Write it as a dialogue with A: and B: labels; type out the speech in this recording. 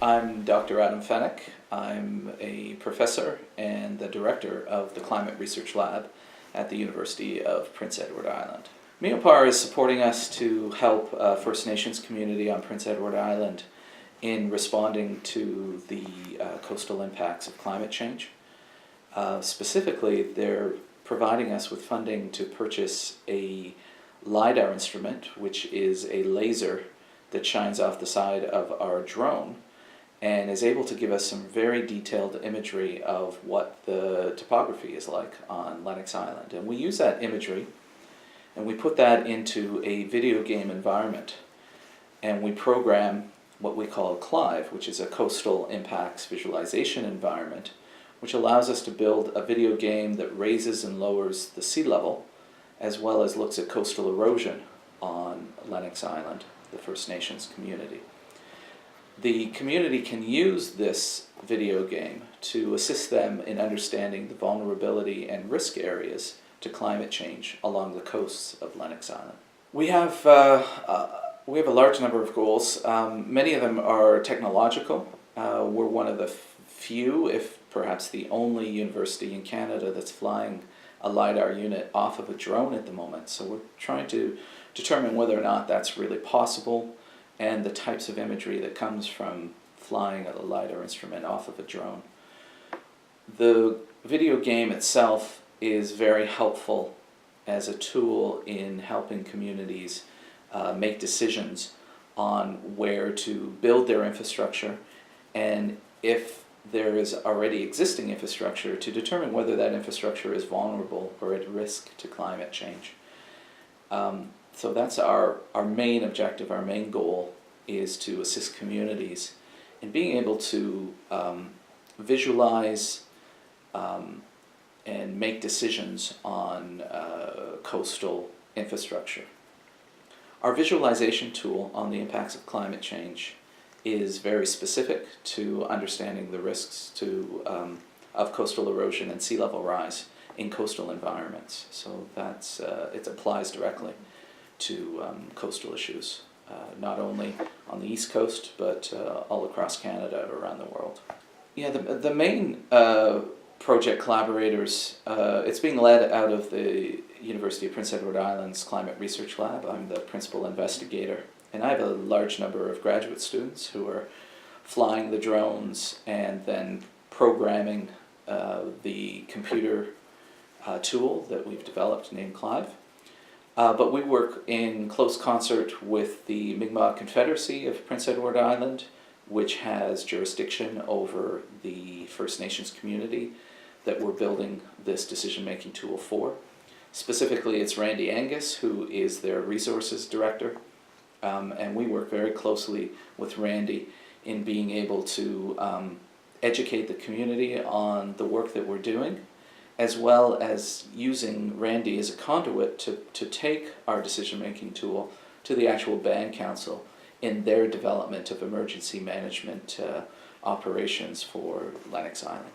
A: I'm Dr. Adam Fenech. I'm a professor and the director of the Climate Research Lab at the University of Prince Edward Island. MEOPAR is supporting us to help First Nations community on Prince Edward Island in responding to the coastal impacts of climate change. Specifically, they're providing us with funding to purchase a LiDAR instrument, which is a laser that shines off the side of our drone and is able to give us some very detailed imagery of what the topography is like on Lennox Island. And we use that imagery and we put that into a video game environment, and we program what we call CLIVE, which is a coastal impacts visualization environment, which allows us to build a video game that raises and lowers the sea level, as well as looks at coastal erosion on Lennox Island, the First Nations community. The community can use this video game to assist them in understanding the vulnerability and risk areas to climate change along the coasts of Lennox Island. We have a large number of goals. Many of them are technological. We're one of the few, if perhaps the only university in Canada that's flying a LiDAR unit off of a drone at the moment. So we're trying to determine whether or not that's really possible and the types of imagery that comes from flying a LiDAR instrument off of a drone. The video game itself is very helpful as a tool in helping communities make decisions on where to build their infrastructure, and if there is already existing infrastructure, to determine whether that infrastructure is vulnerable or at risk to climate change. So that's our main objective, our main goal is to assist communities in being able to visualize and make decisions on coastal infrastructure. Our visualization tool on the impacts of climate change is very specific to understanding the risks of coastal erosion and sea level rise in coastal environments. So that's it applies directly to coastal issues, not only on the East Coast, but all across Canada, around the world. Yeah, the main project collaborators, it's being led out of the University of Prince Edward Island's Climate Research Lab. I'm the principal investigator, and I have a large number of graduate students who are flying the drones and then programming the computer tool that we've developed named CLIVE. But we work in close concert with the Mi'kmaq Confederacy of Prince Edward Island, which has jurisdiction over the First Nations community that we're building this decision-making tool for. Specifically, it's Randy Angus, who is their resources director, and we work very closely with Randy in being able to educate the community on the work that we're doing, as well as using Randy as a conduit to take our decision-making tool to the actual band council in their development of emergency management operations for Lennox Island.